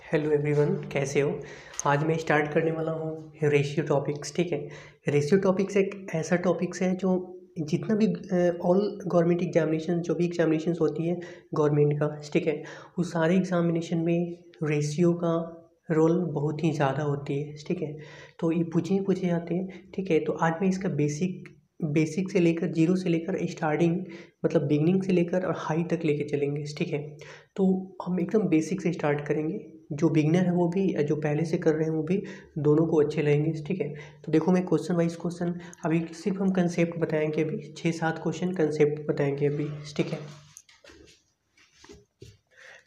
Hello everyone, कैसे हो। आज मैं स्टार्ट करने वाला हूँ रेशियो टॉपिक्स। ठीक है, रेशियो टॉपिक्स एक ऐसा टॉपिक्स है जो जितना भी ऑल गवर्नमेंट एग्जामिनेशन जो भी एग्जामिनेशंस होती है गवर्नमेंट का, ठीक है, उस सारे एग्जामिनेशन में रेशियो का रोल बहुत ही ज़्यादा होती है। ठीक है, तो ये पूछे जाते हैं। ठीक है, तो आज मैं इसका बेसिक से लेकर जीरो से लेकर स्टार्टिंग मतलब बिगनिंग से लेकर और हाई तक लेके चलेंगे। ठीक है, तो हम एकदम बेसिक से स्टार्ट करेंगे। जो बिगनर है वो भी, जो पहले से कर रहे हैं वो भी, दोनों को अच्छे लगेंगे। ठीक है, तो देखो मैं क्वेश्चन वाइज क्वेश्चन अभी सिर्फ हम कंसेप्ट बताएंगे। अभी 6-7 क्वेश्चन कंसेप्ट बताएंगे अभी। ठीक है,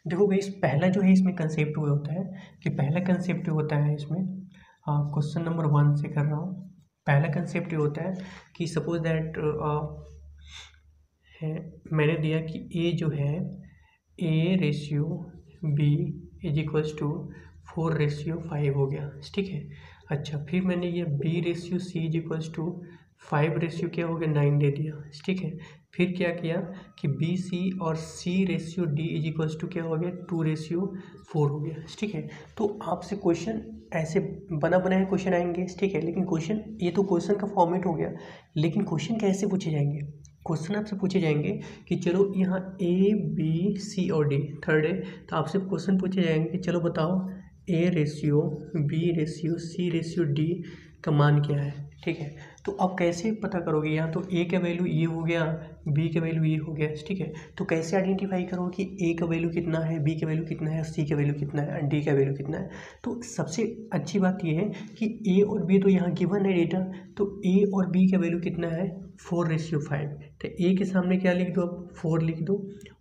देखो भाई पहला जो है इसमें कंसेप्ट वो होता है कि पहला कंसेप्ट होता है इसमें, क्वेश्चन नंबर 1 से कर रहा हूँ। पहला कंसेप्ट ये होता है कि सपोज दैट मैंने दिया कि ए जो है A ratio B is equals to 4:5 हो गया। ठीक है, अच्छा फिर मैंने ये B ratio C is equals to 5 ratio क्या हो गया 9 दे दिया। ठीक है, फिर क्या किया कि बी सी और C ratio D is equals to क्या हो गया 2:4 हो गया। ठीक है, तो आपसे क्वेश्चन ऐसे बना बनाए क्वेश्चन आएंगे। ठीक है, लेकिन क्वेश्चन ये तो क्वेश्चन का फॉर्मेट हो गया, लेकिन क्वेश्चन कैसे पूछे जाएंगे। क्वेश्चन आपसे पूछे जाएंगे कि चलो यहाँ ए बी सी और डी थर्ड है, तो आपसे क्वेश्चन पूछे जाएंगे कि चलो बताओ A ratio B ratio C ratio D का मान क्या है। ठीक है, तो आप कैसे पता करोगे। यहाँ तो ए का वैल्यू ये हो गया, बी का वैल्यू ये हो गया। ठीक है, तो कैसे आइडेंटिफाई करो कि ए का वैल्यू कितना है, बी का वैल्यू कितना है, सी का वैल्यू कितना है, डी का वैल्यू कितना है। तो सबसे अच्छी बात ये है कि ए और बी तो यहाँ गिवन है डेटा, तो ए और बी का वैल्यू कितना है 4:5। तो ए के सामने क्या लिख दो आप 4 लिख दो,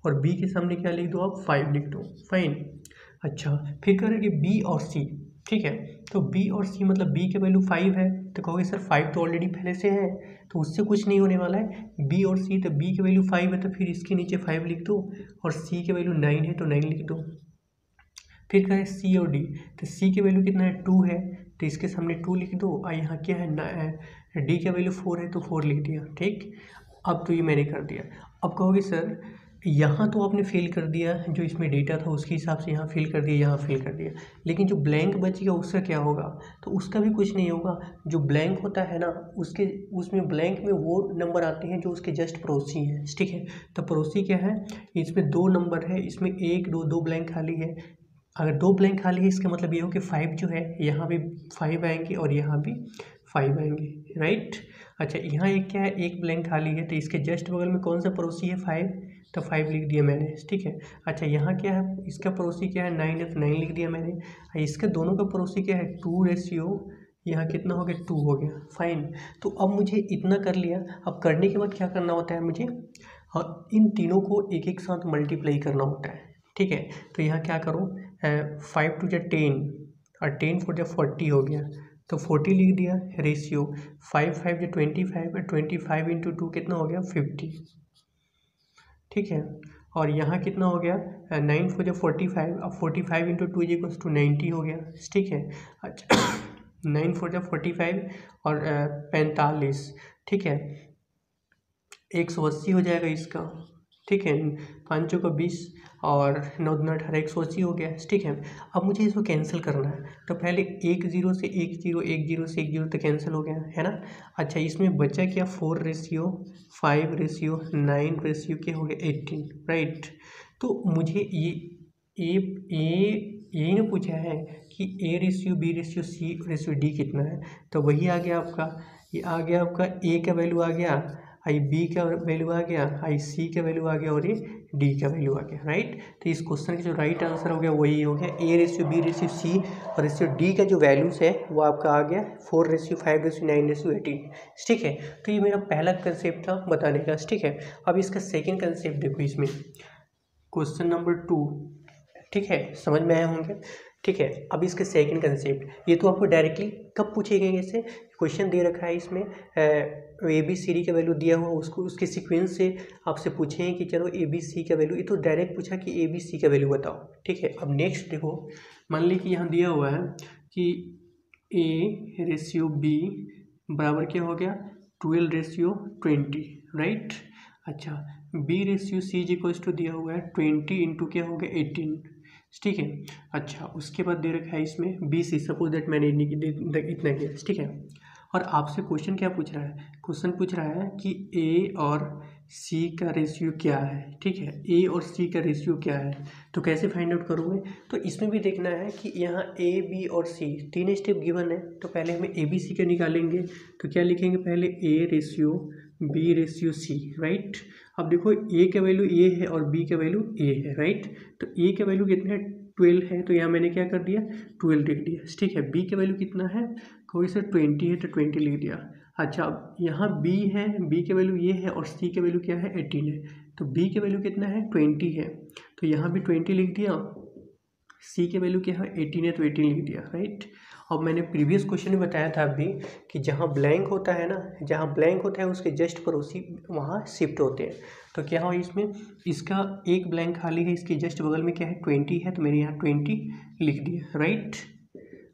और बी के सामने क्या लिख दो आप 5 लिख दो। फाइन, अच्छा फिर करेंगे बी और सी। ठीक है, तो बी और सी मतलब बी का वैल्यू 5 है, तो कहोगे सर 5 तो ऑलरेडी पहले से है, तो उससे कुछ नहीं होने वाला है। बी और सी, तो बी का वैल्यू 5 है तो फिर इसके नीचे 5 लिख दो, और सी का वैल्यू 9 है तो 9 लिख दो। फिर कहें सी और डी, तो सी की वैल्यू कितना है 2 है, तो इसके सामने 2 लिख दो, और यहाँ क्या है डी का वैल्यू 4 है तो 4 लिख दिया। ठीक, अब तो ये मैंने कर दिया। अब कहोगे सर यहाँ तो आपने फिल कर दिया, जो इसमें डेटा था उसके हिसाब से यहाँ फिल कर दिया, यहाँ फिल कर दिया, लेकिन जो ब्लैंक बचेगा उसका क्या होगा। तो उसका भी कुछ नहीं होगा। जो ब्लैंक होता है ना उसमें ब्लैंक में वो नंबर आते हैं जो उसके जस्ट पड़ोसी हैं। ठीक है, तो पड़ोसी क्या है, इसमें 2 नंबर है, इसमें 1 2 2 ब्लैंक खाली है। अगर 2 ब्लैंक खाली है इसका मतलब ये हो कि 5 जो है यहाँ भी 5 आएंगे और यहाँ भी 5 आएंगे। राइट, अच्छा यहाँ एक क्या है, एक ब्लैंक खाली है, तो इसके जस्ट बगल में कौन सा पड़ोसी है 5, तो 5 लिख दिया मैंने। ठीक है, अच्छा यहाँ क्या है, इसका पड़ोसी क्या है 9 है, तो 9 लिख दिया मैंने। इसके दोनों का पड़ोसी क्या है 2 रेशियो, यहाँ कितना हो गया 2 हो गया। फाइन, तो अब मुझे इतना कर लिया। अब करने के बाद क्या करना होता है मुझे, और इन तीनों को एक एक साथ मल्टीप्लाई करना होता है। ठीक है, तो यहाँ क्या करो, 5 2 × 10 और 10 4 × 40 हो गया, तो 40 लिख दिया। रेशियो 5 5 × 25 और 25 × 2 कितना हो गया 50। ठीक है, और यहाँ कितना हो गया 9 4 × 45, अब 45 × 2 = 90 हो गया। ठीक है, अच्छा 9 4 × 45 और 45, ठीक है 180 हो जाएगा इसका। ठीक है, 5 चौका 20 और 9 दूना 18, 180 हो गया। ठीक है, अब मुझे इसको कैंसिल करना है, तो पहले 1 0 से 1 0 1 0 से 1 0 तो कैंसिल हो गया है ना। अच्छा इसमें बचा क्या 4 रेशियो 5 रेशियो 9 रेशियो क्या हो गया 18। राइट, तो मुझे यही ना पूछा है कि A ratio B ratio C ratio D कितना है, तो वही आ गया आपका, ये आ गया आपका ए का वैल्यू आ गया, आई बी का वैल्यू आ गया, आई सी का वैल्यू आ गया, और ये डी का वैल्यू आ गया। राइट, तो इस क्वेश्चन का जो राइट आंसर हो गया वही हो गया A ratio B ratio C और रेशियो डी का जो वैल्यूज है वो आपका आ गया 4:5:9:18। ठीक है, तो ये मेरा पहला कंसेप्ट था बताने का। ठीक है, अब इसका सेकेंड कंसेप्ट देखो इसमें, क्वेश्चन नंबर 2। ठीक है, समझ में आया होंगे। ठीक है, अब इसके सेकंड कंसेप्ट, ये तो आपको डायरेक्टली कब पूछेंगे, जैसे क्वेश्चन दे रखा है इसमें ए बी सी डी का वैल्यू दिया हुआ, उसको उसके सीक्वेंस से आपसे पूछें कि चलो ए बी सी का वैल्यू, ये तो डायरेक्ट पूछा कि ए बी सी का वैल्यू बताओ। ठीक है, अब नेक्स्ट देखो, मान ली कि यहाँ दिया हुआ है कि ए रेशियो बी बराबर क्या हो गया 12:20। राइट, अच्छा B ratio C is equals to दिया हुआ है 20 × क्या हो गया 18। ठीक है। अच्छा, उसके बाद दे रखा है इसमें BC, सपोज दैट मैंने इतना किया, ठीक है। और आपसे क्वेश्चन क्या पूछ रहा है, क्वेश्चन पूछ रहा है कि A और C का रेशियो क्या है, ठीक है। A और C का रेशियो क्या है, तो कैसे फाइंड आउट करोगे, तो इसमें भी देखना है कि यहाँ A, B और C तीन स्टेप गिवन है, तो पहले हमें ABC का निकालेंगे। तो क्या लिखेंगे, पहले A ratio B ratio C, right. अब देखो A का वैल्यू A है और B का वैल्यू A है, राइट। तो A का वैल्यू कितना है, 12 है, तो यहाँ मैंने क्या कर दिया, 12 लिख दिया, ठीक है। B का वैल्यू कितना है, कोई सर 20 है, तो 20 लिख दिया। अच्छा, अब यहाँ B है, B के वैल्यू ये है और C के वैल्यू क्या है, 18 है, तो B के वैल्यू कितना है, 20 है, तो यहाँ भी 20 लिख दिया। C के वैल्यू क्या है, 18 है, तो 18 लिख दिया, राइट। अब मैंने प्रीवियस क्वेश्चन में बताया था अभी कि जहाँ ब्लैंक होता है ना, जहाँ ब्लैंक होता है उसके जस्ट पड़ोसी वहाँ शिफ्ट होते हैं। तो क्या हो इसमें, इसका एक ब्लैंक खाली है, इसके जस्ट बगल में क्या है, 20 है, तो मैंने यहाँ 20 लिख दिया, राइट।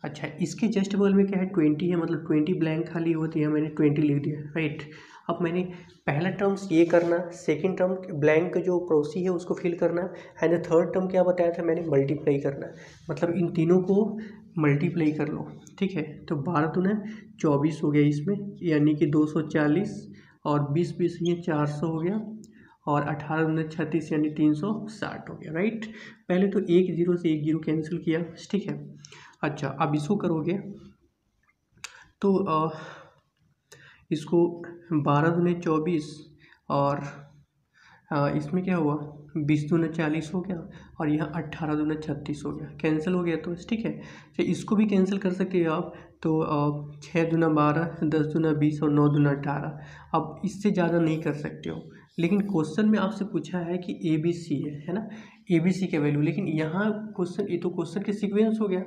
अच्छा, इसके जस्ट बगल में क्या है, 20 है, मतलब 20 ब्लैंक खाली हुआ, तो यहाँ मैंने 20 लिख दिया, राइट। अब मैंने पहला टर्म्स ये करना, सेकंड टर्म ब्लैंक जो पड़ोसी है उसको फिल करना, एंड थर्ड टर्म क्या बताया था मैंने, मल्टीप्लाई करना, मतलब इन तीनों को मल्टीप्लाई कर लो, ठीक है। तो 12 दूना 24 हो गया इसमें, यानी कि 240, और 20 ये 400 हो गया, और 18 दूना 36 यानी 360 हो गया, राइट। पहले तो एक जीरो से एक जीरो कैंसिल किया, ठीक है। अच्छा, अब इसको करोगे तो इसको 12 दूने 24, और इसमें क्या हुआ, 20 दूना 40 हो गया, और यहाँ 18 दूना 36 हो गया, कैंसिल हो गया, तो ठीक है। तो इसको भी कैंसिल कर सकते हो आप, तो 6 दूना 12, 10 दूना 20 और 9 दूना 18। अब इससे ज़्यादा नहीं कर सकते हो, लेकिन क्वेश्चन में आपसे पूछा है कि ABC है ना, ABC का वैल्यू, लेकिन यहाँ क्वेश्चन, ये तो क्वेश्चन के सीक्वेंस हो गया,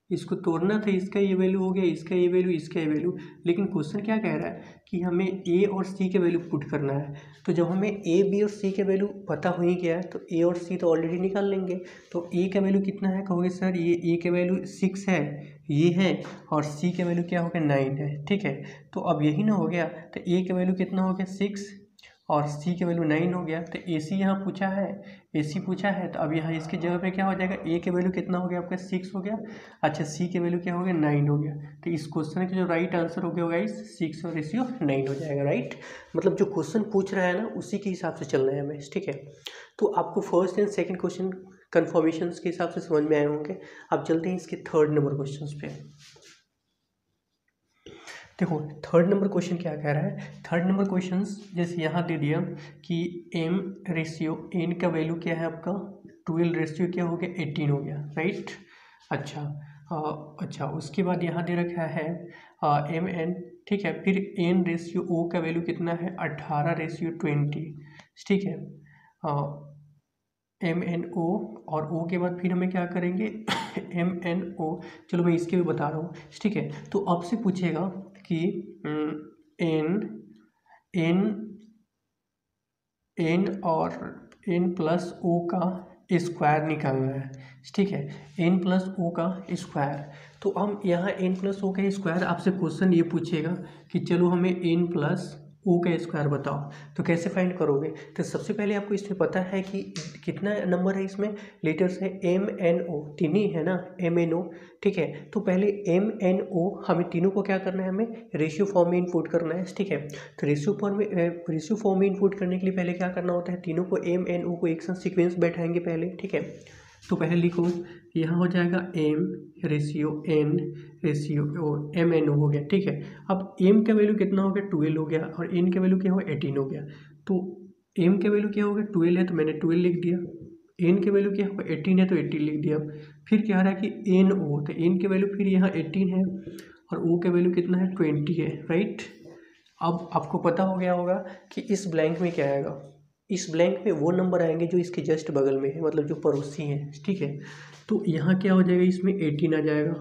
इसको तोड़ना था, इसका ये वैल्यू हो गया, इसका ये वैल्यू, इसका ये वैल्यू, लेकिन क्वेश्चन क्या कह रहा है कि हमें A और C के वैल्यू पुट करना है। तो जब हमें A, B और C के वैल्यू पता हो ही गया है, तो A और C तो ऑलरेडी निकाल लेंगे। तो A का वैल्यू कितना है, कहोगे सर ये A के वैल्यू 6 है, ये है, और C के वैल्यू क्या हो गया, 9 है, ठीक है। तो अब यही ना हो गया, तो A का वैल्यू कितना हो गया, 6, और C के वैल्यू 9 हो गया, तो AC यहाँ पूछा है, AC पूछा है, तो अब यहाँ इसकी जगह पे क्या हो जाएगा, A के वैल्यू कितना हो गया आपका, 6 हो गया। अच्छा, C के वैल्यू क्या हो गया, 9 हो गया। तो इस क्वेश्चन का जो राइट आंसर हो गया गाइस, 6 और रेशियो 9 हो जाएगा, राइट। मतलब जो क्वेश्चन पूछ रहा है ना, उसी के हिसाब से चलना है हमें, ठीक है। तो आपको first and second question confirmation के हिसाब से समझ में आए होंगे। अब चलते हैं इसके थर्ड नंबर क्वेश्चन पे। देखो थर्ड नंबर क्वेश्चन क्या कह रहा है, थर्ड नंबर क्वेश्चन जैसे यहाँ दे दिया कि M रेशियो N का वैल्यू क्या है आपका, 12 रेशियो क्या हो गया, 18 हो गया, राइट। अच्छा, उसके बाद यहाँ दे रखा है MN, ठीक है। फिर N रेशियो O का वैल्यू कितना है, 18 रेशियो 20, ठीक है। MNO, और O के बाद फिर हमें क्या करेंगे MNO, चलो मैं इसके भी बता रहा हूँ, ठीक है। तो आपसे पूछेगा कि N और N प्लस O का स्क्वायर निकालना है, ठीक है। N प्लस O का स्क्वायर, तो हम यहाँ N प्लस O का स्क्वायर, आपसे क्वेश्चन ये पूछेगा कि चलो हमें N प्लस O का स्क्वायर बताओ, तो कैसे फाइंड करोगे। तो सबसे पहले आपको इसमें पता है कि कितना नंबर है, इसमें लेटर्स है MNO, तीन ही है ना, MNO, ठीक है। तो पहले MNO हमें तीनों को क्या करना है, हमें रेशियो फॉर्म में इनपुट करना है, ठीक है। तो रेशियो फॉर्म में इनपुट करने के लिए पहले क्या करना होता है, तीनों को MNO को एक साथ सीक्वेंस बैठाएंगे पहले, ठीक है। तो पहले लिखो, यहाँ हो जाएगा M ratio N ratio MNO हो गया, ठीक है। अब M का वैल्यू कितना हो गया, 12 हो गया, और N का वैल्यू क्या हो, 18 हो गया। तो M का वैल्यू क्या हो गया, 12 है, तो मैंने 12 लिख दिया। N के वैल्यू क्या होगा, 18 है, तो 18 लिख दिया। फिर क्या रहा कि NO, तो N के वैल्यू फिर यहाँ 18 है, और O के वैल्यू कितना है, 20 है, राइट। अब आपको पता हो गया होगा कि इस ब्लैंक में क्या आएगा, इस ब्लैंक में वो नंबर आएंगे जो इसके जस्ट बगल में है, मतलब जो पड़ोसी हैं, ठीक है। तो यहाँ क्या हो जाएगा, इसमें 18 आ जाएगा,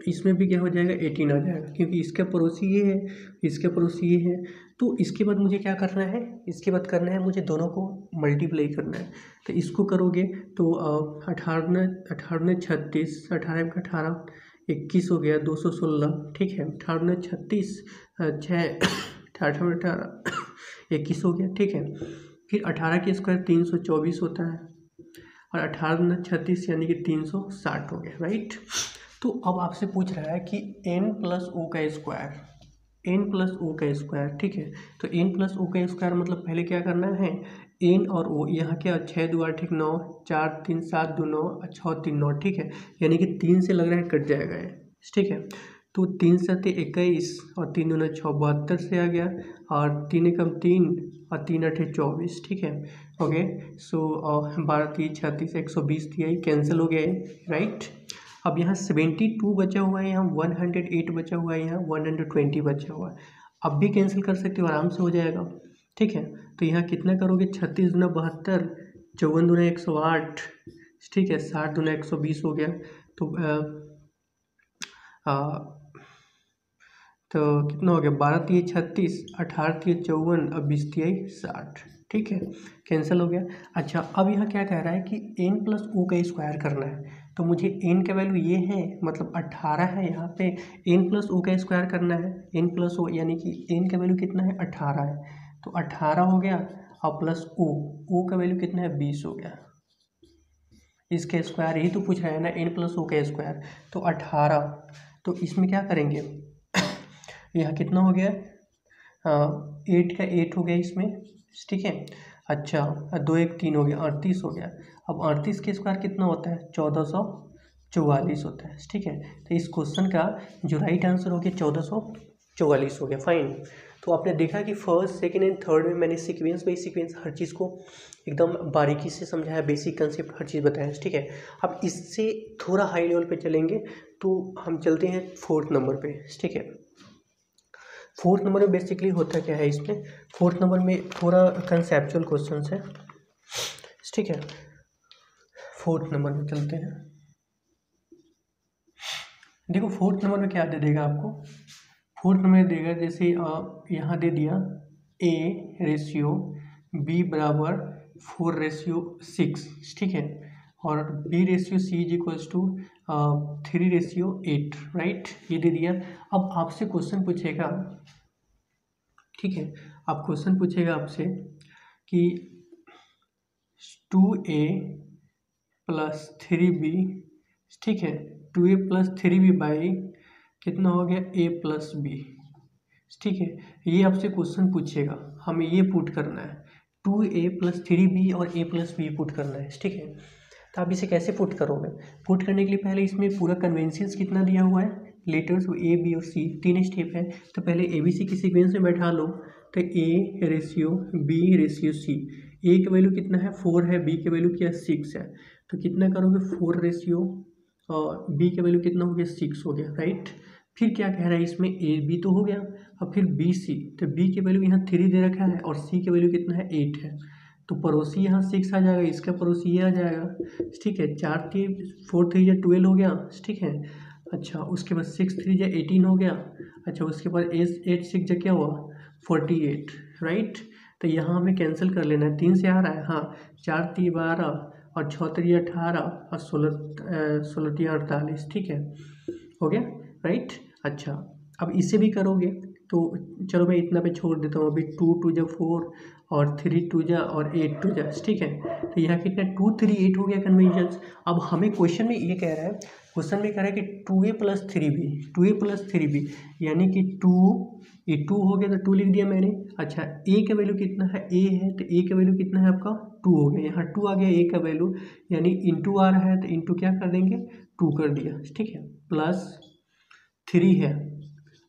इसमें भी क्या हो जाएगा, 18 आ जाएगा, क्योंकि इसका पड़ोसी ये है, इसका पड़ोसी ये है। तो इसके बाद मुझे क्या करना है, इसके बाद करना है मुझे दोनों को मल्टीप्लाई करना है। तो इसको करोगे तो 18 36, 18 का 18, 21 हो गया, 216, ठीक है। 18 36, 18 21 हो गया, ठीक है। फिर 18 के स्क्वायर 324 होता है, और 18 दूना 36 यानी कि 360 हो गया, राइट। तो अब आपसे पूछ रहा है कि n प्लस ओ का स्क्वायर, n प्लस ओ का स्क्वायर, ठीक है। तो n प्लस ओ का स्क्वायर मतलब पहले क्या करना है, n और o, यहाँ क्या 6 2 8 9, 4 3 7 2 9, 6 3 9, ठीक है। यानी कि 3 से लग रहा है कट जाएगा ये, ठीक है। तो 3 7 21 और 3 दूना 6 72 से आ गया, और 3 एकम 3 और 3 8 24, ठीक है। ओके, सो 12 3 36 120 दिया, कैंसिल हो गया, राइट। अब यहाँ 72 बचा हुआ है, यहाँ 108 बचा हुआ है, यहाँ 120 बचा हुआ है। अब भी कैंसिल कर सकते हो, आराम से हो जाएगा, ठीक है। तो यहाँ कितना करोगे, 36 दूना 72, 54 दूना 108, ठीक है, 60 दूना 120 हो गया। तो कितना हो गया, 12 3 36, 18 3 54 और 20 3 60, ठीक है, कैंसिल हो गया। अच्छा, अब यहाँ क्या कह रहा है कि n प्लस ओ का स्क्वायर करना है, तो मुझे n का वैल्यू ये है, मतलब 18 है, यहाँ पे n प्लस ओ का स्क्वायर करना है, n प्लस ओ यानी कि n का वैल्यू कितना है, 18 है, तो 18 हो गया, और प्लस o का वैल्यू कितना है, 20 हो गया। इसके स्क्वायर यही तो पूछ रहा है ना, n प्लस ओ का स्क्वायर, तो 18। तो इसमें क्या करेंगे, यहाँ कितना हो गया, 8 का 8 हो गया इसमें, ठीक है। अच्छा, 2 1 3 हो गया, 38 हो गया। अब 38 के स्क्वायर कितना होता है, 1444 होता है, ठीक है। तो इस क्वेश्चन का जो राइट आंसर हो गया 1444 हो गया, फाइन। तो आपने देखा कि फर्स्ट सेकेंड एंड थर्ड में मैंने सीक्वेंस बाई सीक्वेंस हर चीज़ को एकदम बारीकी से समझाया, बेसिक कंसेप्ट हर चीज़ बताया, ठीक है। अब इससे थोड़ा हाई लेवल पे चलेंगे, तो हम चलते हैं 4th नंबर पे, ठीक है। 4th नंबर में बेसिकली होता क्या है, इसमें 4th नंबर में थोड़ा कंसेप्चुअल क्वेश्चन है, ठीक है। 4th नंबर में चलते हैं। देखो 4th नंबर में क्या दे देगा आपको, 4th नंबर में देगा जैसे यहाँ दे दिया A/B बराबर 4/6, ठीक है, और B/C is equals to 3/8, right, ये दे दिया। अब आपसे क्वेश्चन पूछेगा, ठीक है, अब क्वेश्चन पूछेगा आपसे कि 2A प्लस 3B, ठीक है, 2A प्लस 3B बाई कितना हो गया, A प्लस B, ठीक है। ये आपसे क्वेश्चन पूछेगा, हमें ये पुट करना है, 2A प्लस 3B और A प्लस B पुट करना है, ठीक है। तो आप इसे कैसे पुट करोगे, पुट करने के लिए पहले इसमें पूरा कन्वेंशंस कितना दिया हुआ है, लेटर्स A B और C, 3 स्टेप है। तो पहले ABC की सीक्वेंस में बैठा लो, तो A/B/C, A का वैल्यू कितना है, 4 है, B का वैल्यू क्या है, 6 है। तो कितना करोगे, 4 और B का वैल्यू कितना हो गया, 6 हो गया, राइट। फिर क्या कह रहा है इसमें, AB तो हो गया, अब फिर BC, तो B के वैल्यू यहाँ 3 दे रखा है, और C के वैल्यू कितना है, 8 है। तो पड़ोसी यहाँ 6 आ जाएगा, इसका पड़ोसी ये आ जाएगा, ठीक है। 4 3 4 3 या 12 हो गया, ठीक है। अच्छा, उसके बाद 6 3 या 18 हो गया। अच्छा, उसके बाद 8 6 जा क्या हुआ, 48, राइट। तो यहाँ हमें कैंसिल कर लेना है, 3 से आ रहा है, हाँ, 4 3 12 और 6 3 18 और 16 3 48, ठीक है, हो गया, राइट। अच्छा, अब इसे भी करोगे तो चलो मैं इतना पे छोड़ देता हूँ, अभी 2 2 जा 4 और 3 2 जा और 8 2 जा, ठीक है। तो यहाँ कितना 2 3 8 हो गया कन्वेंशन। अब हमें क्वेश्चन में ये कह रहा है, क्वेश्चन में कह रहा है कि 2A plus 3B, 2A plus 3B यानी कि 2, ये 2 हो गया, तो 2 लिख दिया मैंने। अच्छा, A का वैल्यू कितना है, A है, तो A का वैल्यू कितना है आपका, 2 हो गया, यहाँ 2 आ गया A का वैल्यू, यानी इंटू आ रहा है, तो इंटू क्या कर देंगे, 2 कर दिया, ठीक है, प्लस 3 है,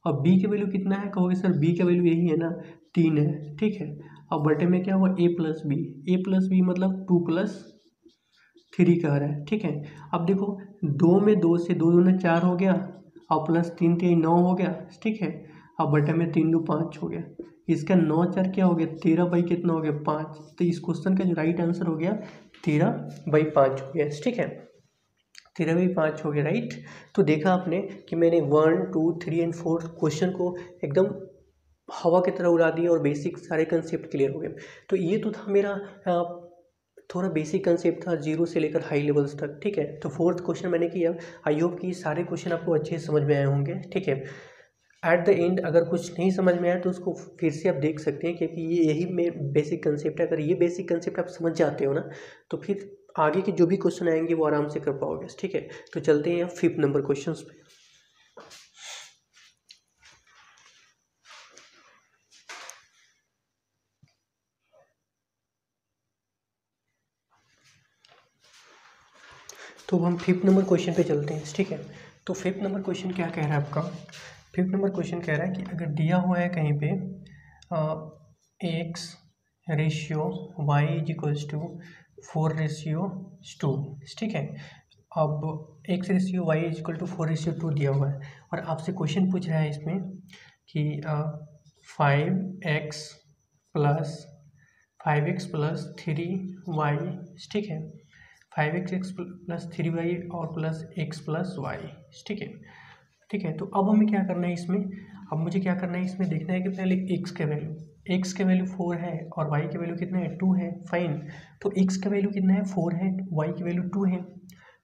और B का वैल्यू कितना है, कहोगे सर B का वैल्यू यही है ना, 3 है, ठीक है। अब बटे में क्या हुआ, A प्लस B मतलब 2 प्लस 3 कह रहा है, ठीक है। अब देखो 2 में 2 से 2 दूना 4 हो गया, और प्लस 3 3 9 हो गया, ठीक है। अब बटे में 3 2 5 हो गया, इसका 9 4 क्या हो गया, 13 बाई कितना हो गया, 5। तो इस क्वेश्चन का जो राइट आंसर हो गया 13/5 हो गया, ठीक है, 13/5 हो गया, राइट। तो देखा आपने कि मैंने 1 2 3 एंड 4 क्वेश्चन को एकदम हवा की तरह उड़ा दिया और बेसिक सारे कंसेप्ट क्लियर हो गए। तो ये तो था मेरा थोड़ा बेसिक कंसेप्ट था, 0 से लेकर हाई लेवल्स तक, ठीक है। तो 4th क्वेश्चन मैंने किया, आई होप कि सारे क्वेश्चन आपको अच्छे से समझ में आए होंगे, ठीक है। एट द एंड अगर कुछ नहीं समझ में आया तो उसको फिर से आप देख सकते हैं, क्योंकि ये यही में बेसिक कंसेप्ट है। अगर ये बेसिक कंसेप्ट आप समझ जाते हो ना, तो फिर आगे के जो भी क्वेश्चन आएंगे वो आराम से कर पाओगे, ठीक है। तो चलते हैं 5th नंबर क्वेश्चन पे। तो हम 5th नंबर क्वेश्चन पे चलते हैं, ठीक है। तो 5th नंबर क्वेश्चन क्या कह रहा है आपका? 5th नंबर क्वेश्चन कह रहा है कि अगर दिया हुआ है कहीं पे x ratio y is equals to 4:2, ठीक है। अब x ratio y is equal to 4:2 दिया हुआ है और आपसे क्वेश्चन पूछ रहा है इसमें कि 5x प्लस 3y, ठीक है। 5x प्लस 3y और प्लस x प्लस y, ठीक है, ठीक है। तो अब हमें क्या करना है इसमें? अब मुझे क्या करना है इसमें? देखना है कि पहले x का वैल्यू 4 है और y की वैल्यू कितना है? 2 है, फाइन। तो x का वैल्यू कितना है? 4 है, y की वैल्यू 2 है।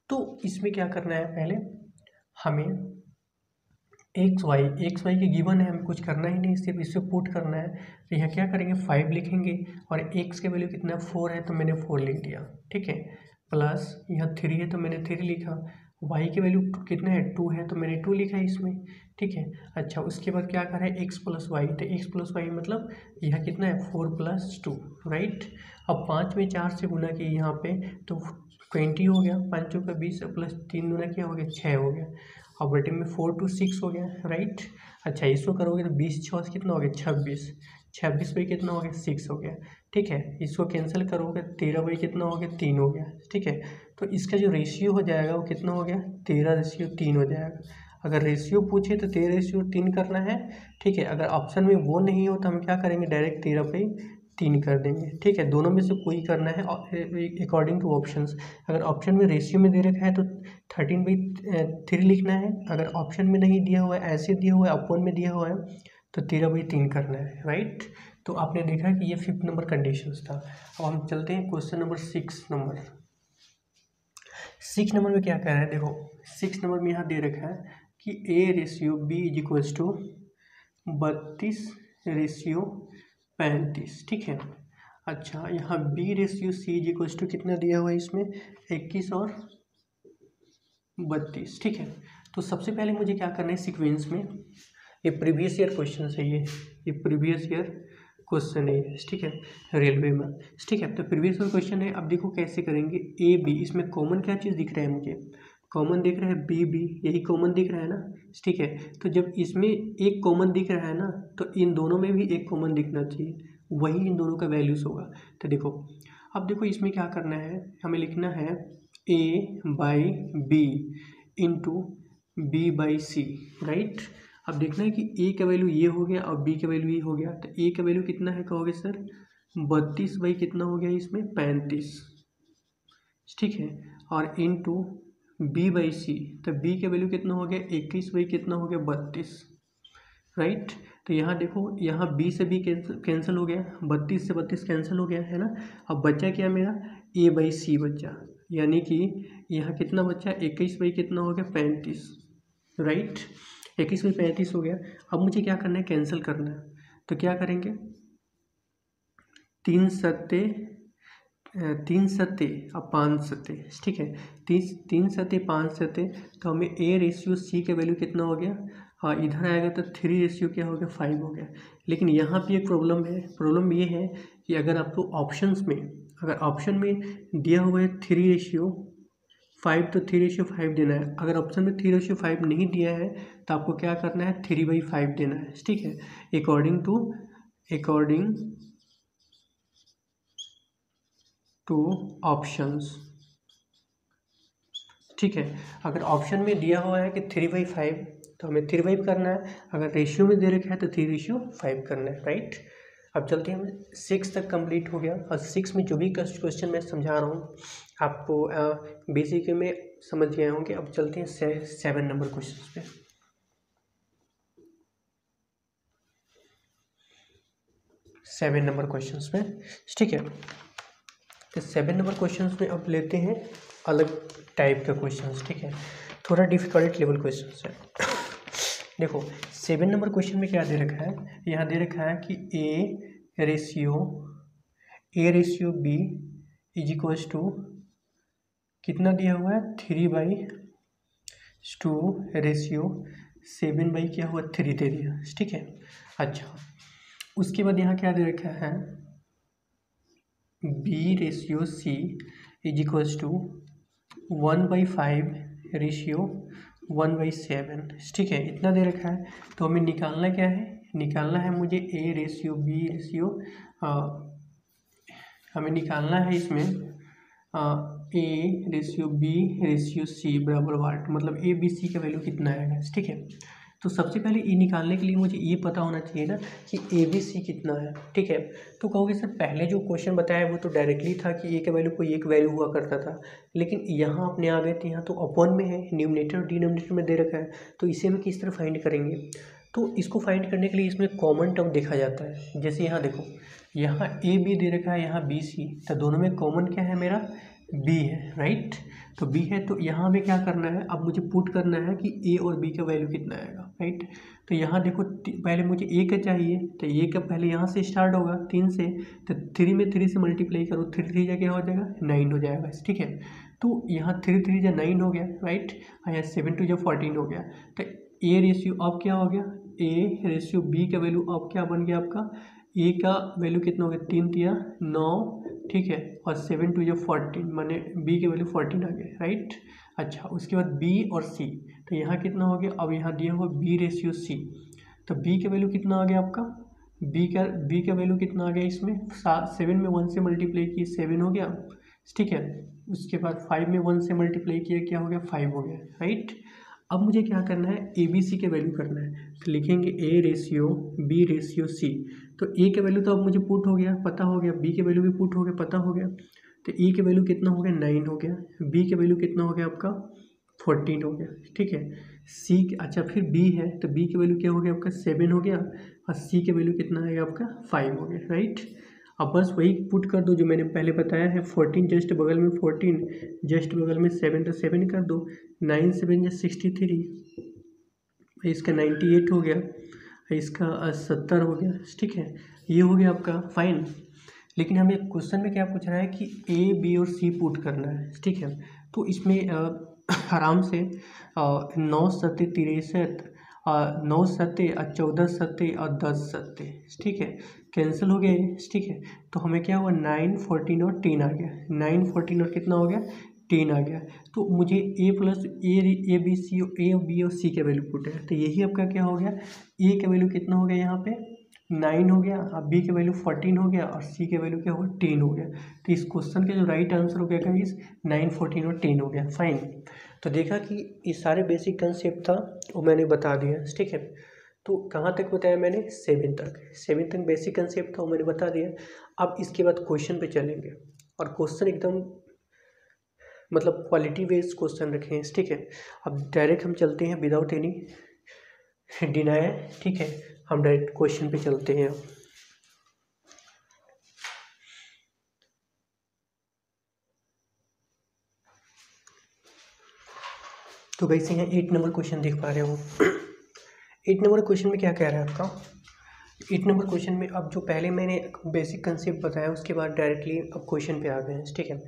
तो इसमें क्या करना है? पहले हमें एक्स वाई के गिवन है, हमें कुछ करना ही नहीं, सिर्फ इससे पुट करना है। तो यहाँ क्या करेंगे? 5 लिखेंगे और एक्स के वैल्यू कितना? 4 है, तो मैंने 4 लिख दिया, ठीक है। प्लस यहाँ 3 है तो मैंने 3 लिखा। वाई की वैल्यू कितना है? 2 है, तो मैंने 2 लिखा है इसमें, ठीक है। अच्छा, उसके बाद क्या करें? एक्स प्लस वाई, तो एक्स प्लस वाई मतलब यहाँ कितना है? 4 + 2, राइट। अब 5 में 4 से गुना किए यहाँ पे तो 20 हो गया, 5 का 20 प्लस 3 गुना किया हो गया 6 हो गया। अब बटे में 4 to 6 हो गया, राइट। अच्छा, इसको करोगे तो 20 6 से कितना हो गया? 26 बाई कितना हो गया? 6 हो गया, ठीक है। इसको कैंसिल करोगे 13 बाई कितना हो गया? 3 हो गया, ठीक है। तो इसका जो रेशियो हो जाएगा वो कितना हो गया? 13:3 हो जाएगा। अगर रेशियो पूछे तो 13:3 करना है, ठीक है। अगर ऑप्शन में वो नहीं हो तो हम क्या करेंगे? डायरेक्ट 13/3 कर देंगे, ठीक है। दोनों में से कोई करना है अकॉर्डिंग टू ऑप्शंस। अगर ऑप्शन में रेशियो में दे रखा है तो 13/3 लिखना है। अगर ऑप्शन में नहीं दिया हुआ है, ऐसे दिया हुआ है, अपॉन में दिया हुआ है, तो 13/3 करना है, राइट। तो आपने देखा कि ये 5th नंबर कंडीशंस था। अब हम चलते हैं क्वेश्चन नंबर 6 नंबर। 6 नंबर में क्या कह रहा है? देखो 6 नंबर में यहाँ दे रखा है कि A ratio B is equals to 32:35, ठीक है। अच्छा, यहाँ B ratio C is equals to कितना दिया हुआ है इसमें? 21 और 32, ठीक है। तो सबसे पहले मुझे क्या करना है सीक्वेंस में? ये प्रीवियस ईयर क्वेश्चन है, ये प्रीवियस ईयर क्वेश्चन है, ठीक है, रेलवे में, ठीक है। तो प्रीवियस ईयर क्वेश्चन है। अब देखो कैसे करेंगे। ए बी, इसमें कॉमन क्या चीज़ दिख रहा है मुझे? कॉमन दिख रहा है बी बी, यही कॉमन दिख रहा है ना, ठीक है। तो जब इसमें एक कॉमन दिख रहा है ना, तो इन दोनों में भी एक कॉमन दिखना चाहिए, वही इन दोनों का वैल्यूज होगा। तो देखो, अब देखो इसमें क्या करना है, हमें लिखना है A/B इंटू B/C, राइट। अब देखना है कि ए का वैल्यू ये हो गया और बी का वैल्यू ये हो गया। तो ए का वैल्यू कितना है कहोगे सर? 32 बाई कितना हो गया इसमें? 35, ठीक है। और इंटू B/C, तो बी का वैल्यू कितना हो गया? 21 बाई कितना हो गया? 32, राइट। तो यहाँ देखो, यहाँ b से b कैंसिल हो गया, 32 से 32 कैंसिल हो गया है ना। अब बचा क्या मेरा? A/C बचा, यानी कि यहाँ कितना बचा? 21 बाई कितना हो गया? 35, राइट। 21 बाई 35 हो गया। अब मुझे क्या करना है? कैंसिल करना है। तो क्या करेंगे? 3 सत्ते और 5 सत्ते, ठीक है। 3 सत्ते 5 सत्ते, तो हमें A रेशियो C का वैल्यू कितना हो गया? हाँ, इधर आएगा तो 3 रेशियो क्या हो गया? 5 हो गया। लेकिन यहाँ पे एक प्रॉब्लम है। प्रॉब्लम ये है कि अगर आपको ऑप्शंस में, अगर ऑप्शन में दिया हुआ है 3:5, तो 3:5 देना है। अगर ऑप्शन में 3:5 नहीं दिया है तो आपको क्या करना है? 3/5 देना है, ठीक है, अकॉर्डिंग टू ऑप्शंस, ठीक है। अगर ऑप्शन में दिया हुआ है कि 3/5 तो हमें 3/5 करना है। अगर रेशियो में दे रखा है तो 3:5 करना है, राइट। अब चलते हैं, 6 तक कंप्लीट हो गया और 6 में जो भी क्वेश्चन मैं समझा रहा हूँ आपको बेसिक में समझ गए होंगे। अब चलते हैं 7 नंबर क्वेश्चन पे। 7 नंबर क्वेश्चन पे, ठीक है। तो 7 नंबर क्वेश्चन में अब लेते हैं अलग टाइप का क्वेश्चन, ठीक है, थोड़ा डिफिकल्ट लेवल क्वेश्चन है। देखो 7 नंबर क्वेश्चन में क्या दे रखा है? यहाँ दे रखा है कि A ratio B is equals to कितना दिया हुआ है 3/2 रेशियो 7 क्या हुआ 3 दे दिया, ठीक है। अच्छा, उसके बाद यहाँ क्या दे रखा है B/C = 1/5/1/7, ठीक है, इतना दे रखा है। तो हमें निकालना क्या है, निकालना है मुझे A/B हमें निकालना है इसमें A/B/C बराबर वाट, मतलब ABC का वैल्यू कितना आएगा, ठीक है। तो सबसे पहले ये निकालने के लिए मुझे ये पता होना चाहिए ना कि ABC कितना है, ठीक है। तो कहोगे सर पहले जो क्वेश्चन बताया वो तो डायरेक्टली था कि A का वैल्यू कोई एक वैल्यू हुआ करता था, लेकिन यहाँ अपने आ गए थे, यहाँ तो अपॉन में है, न्यूमरेटर और डिनोमिनेटर में दे रखा है, तो इसे हम किस तरह फाइंड करेंगे। तो इसको फाइंड करने के लिए इसमें कॉमन टर्म देखा जाता है। जैसे यहाँ देखो, यहाँ AB दे रखा है, यहाँ BC, तो दोनों में कॉमन क्या है मेरा B है, राइट। तो B है, तो यहाँ हमें क्या करना है, अब मुझे पुट करना है कि A और B का वैल्यू कितना आएगा, राइट। तो यहाँ देखो पहले मुझे A का चाहिए, तो A का पहले यहाँ से स्टार्ट होगा 3 से, तो 3 में 3 से मल्टीप्लाई करो, 3 3 क्या हो जाएगा 9 हो जाएगा, ठीक है। तो यहाँ 3 3 जा 9 हो गया, राइट, यहाँ 7 2 जा 14 हो गया। तो A/, अब क्या हो गया A/B का वैल्यू अब क्या बन गया आपका, A का वैल्यू कितना हो गया 3 3 9, ठीक है, और 7 2 14, माने B की वैल्यू 14 आ गया, राइट। अच्छा, उसके बाद B और C, तो यहाँ कितना हो गया, अब यहाँ दिया हुआ B/C, तो B का वैल्यू कितना आ गया आपका, B का वैल्यू कितना आ गया इसमें 7 में 1 से मल्टीप्लाई किए 7 हो गया, ठीक है। उसके बाद 5 में 1 से मल्टीप्लाई किया क्या हो गया 5 हो गया, राइट। अब मुझे क्या करना है ABC के वैल्यू करना है, तो लिखेंगे A/B/C। तो A का वैल्यू तो अब मुझे पुट हो गया, पता हो गया, B के वैल्यू भी पुट हो गया, पता हो गया। तो A के वैल्यू कितना हो गया 9 हो गया, B के वैल्यू कितना हो गया आपका 14 हो गया, ठीक है। अच्छा फिर B है, तो B के वैल्यू क्या हो गया आपका 7 हो गया, और C के वैल्यू कितना आएगा आपका 5 हो गया, राइट। अब बस वही पुट कर दो जो मैंने पहले बताया है, 14 जस्ट बगल में 14, जस्ट बगल में 7, तो 7 कर दो, 9 7 63, इसका 98 हो गया, इसका 70 हो गया, ठीक है। ये हो गया आपका फाइन। लेकिन हमें क्वेश्चन में क्या पूछ रहा है कि A, B और C पुट करना है, ठीक है। तो इसमें आराम से 9 सत्ते 63, 9 सत्ते 14 सत्ते और 10 सत्ते, ठीक है, कैंसिल हो गया ये, ठीक है। तो हमें क्या हुआ 9 14 और 10 आ गया, 9 14 और कितना हो गया 10 आ गया। तो मुझे A प्लस A B और C के वैल्यू पुट है, तो यही आपका क्या हो गया, A का वैल्यू कितना हो गया यहाँ पे 9 हो गया, अब B के वैल्यू 14 हो गया, और C के वैल्यू क्या हो गया 10 हो गया। तो इस क्वेश्चन का जो राइट आंसर हो गया गाइस 9 14 और 10 हो गया, फाइन। तो देखा कि ये सारे बेसिक कंसेप्ट था वो मैंने बता दिया, ठीक है। तो कहाँ तक बताया मैंने 7 तक बेसिक कंसेप्ट था वो मैंने बता दिया। अब इसके बाद क्वेश्चन पे चलेंगे, और क्वेश्चन एकदम मतलब क्वालिटी बेस्ड क्वेश्चन रखे हैं, ठीक है। अब डायरेक्ट हम चलते हैं विदाउट एनी डिनायर, ठीक है, हम डायरेक्ट क्वेश्चन पे चलते हैं। तो वैसे यहाँ 8 नंबर क्वेश्चन देख पा रहे हो। 8 नंबर क्वेश्चन में क्या कह रहा है आपका, 8 नंबर क्वेश्चन में अब जो पहले मैंने बेसिक कंसेप्ट बताया उसके बाद डायरेक्टली अब क्वेश्चन पे आ गए हैं, ठीक है।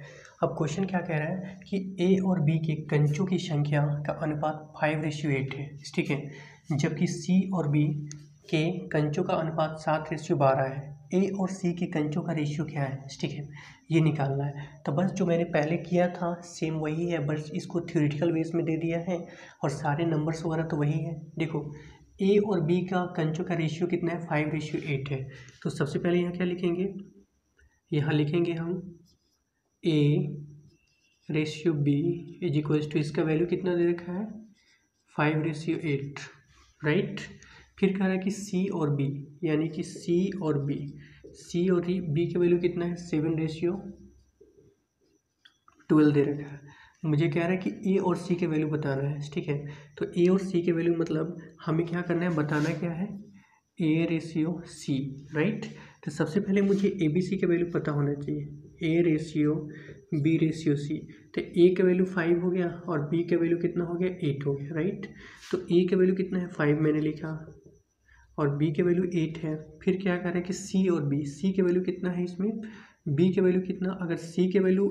अब क्वेश्चन क्या कह रहा है कि A और B के कंचों की संख्या का अनुपात 5:8 है, ठीक है, जबकि C और B के कंचों का अनुपात 7:12 है। A और C के कंचों का रेशियो क्या है, ठीक है, ये निकालना है। तो बस जो मैंने पहले किया था सेम वही है, बस इसको थ्योरेटिकल बेस में दे दिया है, और सारे नंबर्स वगैरह तो वही है। देखो A और B का कंचों का रेशियो कितना है 5:8 है। तो सबसे पहले यहाँ क्या लिखेंगे, यहाँ लिखेंगे हम A/B = इसका वैल्यू कितना दे रखा है 5:8, राइट। फिर कह रहा है कि C और B, यानी कि C और B के वैल्यू कितना है 7:12 दे रखा है। मुझे कह रहा है कि A और C के वैल्यू बताना है, ठीक है। तो A और C के वैल्यू मतलब हमें क्या करना है, बताना क्या है A/C, राइट। तो सबसे पहले मुझे ABC के वैल्यू पता होना चाहिए, A/B/C। तो A का वैल्यू 5 हो गया, और B का वैल्यू कितना हो गया 8 हो गया, राइट। तो A का वैल्यू कितना है 5 मैंने लिखा, और B के वैल्यू 8 है। फिर क्या कर रहा है कि C और B, C के वैल्यू कितना है इसमें बी के वैल्यू कितना, अगर सी के वैल्यू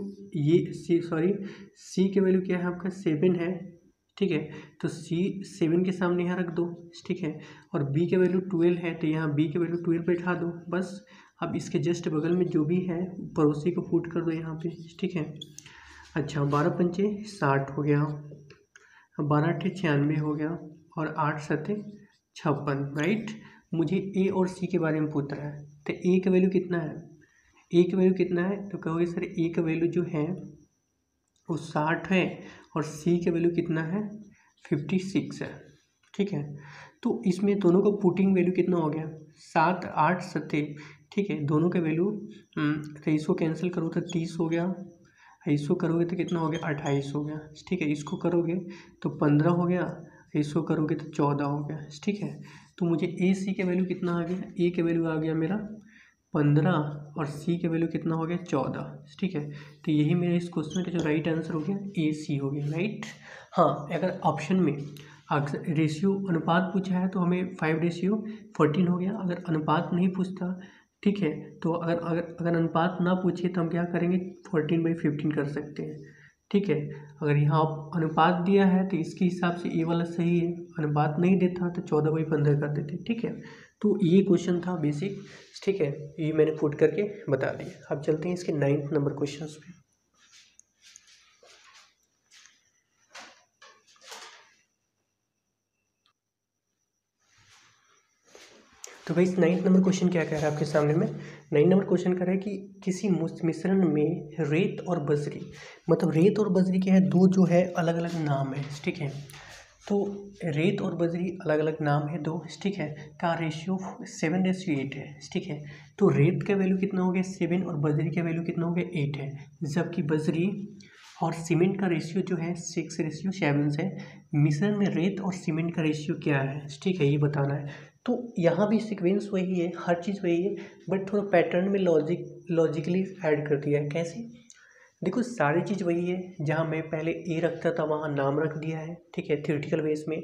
सी के वैल्यू क्या है आपका 7 है, ठीक है, तो सी 7 के सामने यहाँ रख दो, ठीक है, और बी के वैल्यू 12 है तो यहाँ बी के वैल्यू 12 बैठा दो बस। अब इसके जस्ट बगल में जो भी है पड़ोसी को पुट कर दो यहाँ पे, ठीक है। अच्छा 12 पंचे 60 हो गया, 12 अट्ठे 96 हो गया, और 8 सत्ते 56, राइट। मुझे ए और सी के बारे में पूछ रहा है, तो ए का वैल्यू कितना है, ए का वैल्यू कितना है, तो कहोगे सर ए का वैल्यू जो है वो 60 है, और सी का वैल्यू कितना है 56 है, ठीक है। तो इसमें दोनों का पुटिंग वैल्यू कितना हो गया 7 8 सत्ते, ठीक है, दोनों का वैल्यू तो इसको कैंसिल करो तो 30 हो गया, इसको करोगे तो कितना हो गया 28 हो गया, ठीक है, इसको करोगे तो 15 हो गया, इसको करोगे तो 14 हो गया, ठीक है। तो मुझे ए सी के वैल्यू कितना आ गया, ए के वैल्यू आ गया मेरा 15 और सी के वैल्यू कितना हो गया 14, ठीक है। तो यही मेरे इस क्वेश्चन का जो राइट आंसर हो गया ए सी हो गया, राइट। हाँ, अगर ऑप्शन में अगर रेशियो अनुपात पूछा है तो हमें 5:14 हो गया, अगर अनुपात नहीं पूछता, ठीक है, तो अगर अनुपात ना पूछे तो हम क्या करेंगे 14/15 कर सकते हैं, ठीक है। अगर यहाँ अनुपात दिया है तो इसके हिसाब से ये वाला सही है, अनुपात नहीं देता तो 14/15 कर देते, ठीक है। तो ये क्वेश्चन था बेसिक, ठीक है, ये मैंने पुट करके बता दिया। अब चलते हैं इसके 9th नंबर क्वेश्चन पे। तो भाई 9th नंबर क्वेश्चन क्या कह रहा है आपके सामने में, 9 नंबर क्वेश्चन कह रहा है कि किसी मिश्रण में रेत और बजरी, मतलब रेत और बजरी क्या है, दो जो है अलग अलग नाम है, ठीक है। तो रेत और बजरी अलग अलग नाम है दो, ठीक है, का रेशियो 7:8 है, ठीक है। तो रेत का वैल्यू कितना हो गया 7 और बजरी का वैल्यू कितना हो गया 8 है, जबकि बजरी और सीमेंट का रेशियो जो है 6:7 है। मिश्रण में रेत और सीमेंट का रेशियो क्या है, ठीक है, ये बताना है। तो यहाँ भी सीक्वेंस वही है, हर चीज़ वही है, बट थोड़ा पैटर्न में लॉजिकली ऐड कर दिया है। कैसे, देखो सारी चीज़ वही है, जहाँ मैं पहले ए रखता था वहाँ नाम रख दिया है, ठीक है, थ्योरेटिकल बेस में,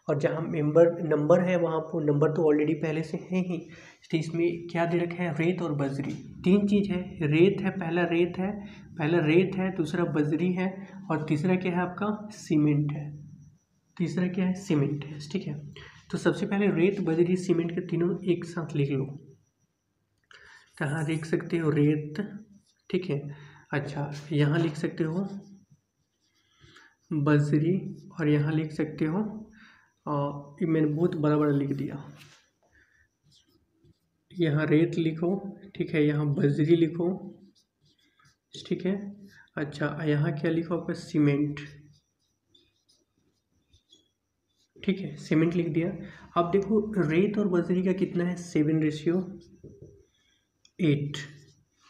और जहाँ नंबर है वहाँ पर नंबर तो ऑलरेडी पहले से है ही। तो इसमें क्या दे रखा है, रेत और बजरी, तीन चीज़ है, रेत है, पहला रेत है, दूसरा बजरी है, और तीसरा क्या है आपका सीमेंट है, तीसरा क्या है सीमेंट है, ठीक है। तो सबसे पहले रेत बजरी सीमेंट के तीनों एक साथ लिख लो, तो यहाँ लिख सकते हो रेत, ठीक है। अच्छा यहाँ लिख सकते हो बजरी, और यहाँ लिख सकते हो, ये मैंने बहुत बड़ा बड़ा लिख दिया, यहाँ रेत लिखो, ठीक है, यहाँ बजरी लिखो, ठीक है। अच्छा यहाँ क्या लिखो आपका सीमेंट, ठीक है, सीमेंट लिख दिया। अब देखो रेत और बजरी का कितना है 7:8,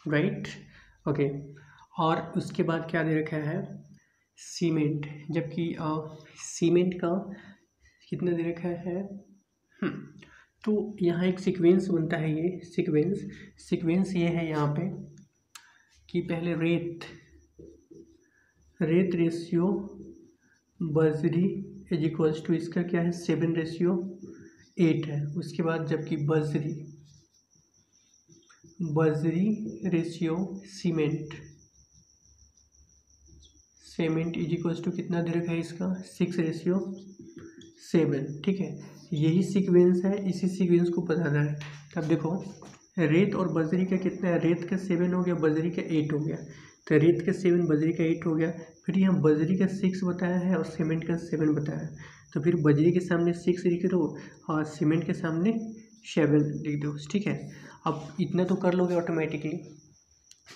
राइट, ओके। और उसके बाद क्या दे रखा है सीमेंट, जबकि सीमेंट का कितना दे रखा है, तो यहाँ एक सीक्वेंस बनता है, ये सीक्वेंस ये है यहाँ पे कि पहले रेत रेशियो बजरी इज इक्वल्स टू, इसका क्या है 7:8 है। उसके बाद जबकि बजरी ratio cement is equals to कितना दे रखा है इसका 6:7, ठीक है। यही सीक्वेंस है, इसी सीक्वेंस को बताना है। तब देखो रेत और बजरी का कितना है, रेत का 7 हो गया, बजरी का 8 हो गया, तो रेत का 7 बजरी का 8 हो गया, फिर यहाँ बजरी का 6 बताया है और सीमेंट का 7 बताया है, तो फिर बजरी के सामने 6 लिख दो और सीमेंट के सामने 7 लिख दो, ठीक है। अब इतना तो कर लोगे ऑटोमेटिकली,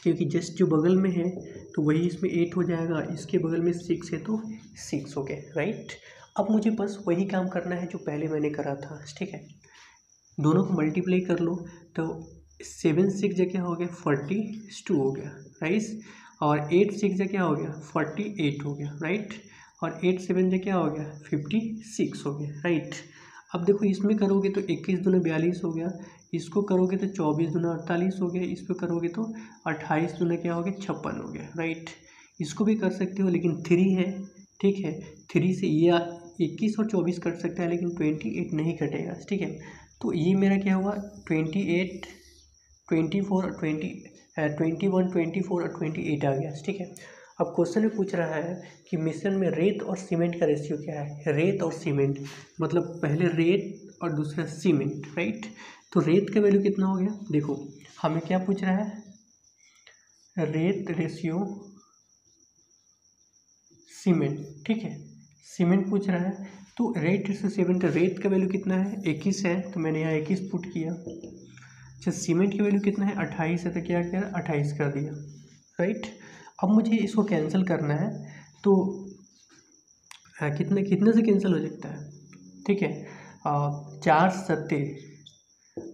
क्योंकि जस्ट जो बगल में है तो वही इसमें 8 हो जाएगा, इसके बगल में 6 है तो 6 हो गए, राइट। अब मुझे बस वही काम करना है जो पहले मैंने करा था, ठीक है। दोनों को मल्टीप्लाई कर लो, तो 7 6 जगह हो गया 42 हो गया, राइट, और 8 6 जगह हो गया 48 हो गया, राइट, और 8 7 जगह हो गया 56 हो गया, राइट। अब देखो इसमें करोगे तो 21 दूना 42 हो गया, इसको करोगे तो 24 दूना 48 हो गया, इसको करोगे तो 28 दूना क्या हो गया 56 हो गया, राइट। इसको भी कर सकते हो लेकिन 3 है, ठीक है, 3 से ये 21 और 24 कट सकता है लेकिन 28 नहीं कटेगा, ठीक है। तो ये मेरा क्या हुआ 28 24 और 21, 24 और 28 आ गया, ठीक है। अब क्वेश्चन में पूछ रहा है कि मिश्रण में रेत और सीमेंट का रेशियो क्या है। रेत और सीमेंट मतलब पहले रेत और दूसरा सीमेंट, राइट। तो रेत का वैल्यू कितना हो गया, देखो हमें क्या पूछ रहा है, रेत रेशियो सीमेंट, ठीक है, सीमेंट पूछ रहा है। तो रेत रेशियो सीमेंट, रेत का वैल्यू कितना है 21 है, तो मैंने यहाँ 21 पुट किया। अच्छा सीमेंट की वैल्यू कितना है 28 है, तो क्या किया 28 कर दिया, राइट। अब मुझे इसको कैंसिल करना है, तो कितने कितने से कैंसिल हो सकता है, ठीक है, 4 सत्ते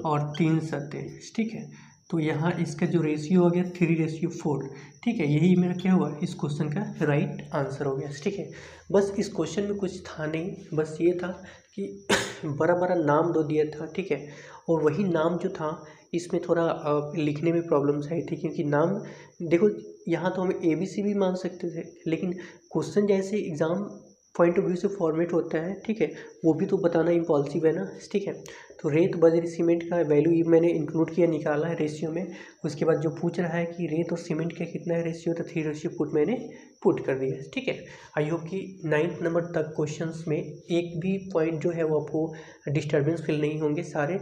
और 3 सत्ते, ठीक है। तो यहाँ इसका जो रेशियो हो गया 3:4, ठीक है। यही मेरा क्या हुआ इस क्वेश्चन का राइट आंसर हो गया, ठीक है। बस इस क्वेश्चन में कुछ था नहीं, बस ये था कि बड़ा बड़ा नाम दो दिया था, ठीक है। और वही नाम जो था इसमें थोड़ा लिखने में प्रॉब्लम्स आई थी, क्योंकि नाम देखो यहाँ तो हम ABC भी मान सकते थे, लेकिन क्वेश्चन जैसे एग्ज़ाम पॉइंट ऑफ व्यू से फॉर्मेट होता है, ठीक है, वो भी तो बताना इम्पॉसिबल है ना, ठीक है। तो रेत बजरी सीमेंट का वैल्यू ये मैंने इंक्लूड किया, निकाला है रेशियो में। उसके बाद जो पूछ रहा है कि रेत और सीमेंट का कितना है रेशियो, तो 3:4 मैंने पुट कर दिया, ठीक है। आई होप कि 9th नंबर तक क्वेश्चंस में एक भी पॉइंट जो है वो आपको डिस्टर्बेंस फील नहीं होंगे, सारे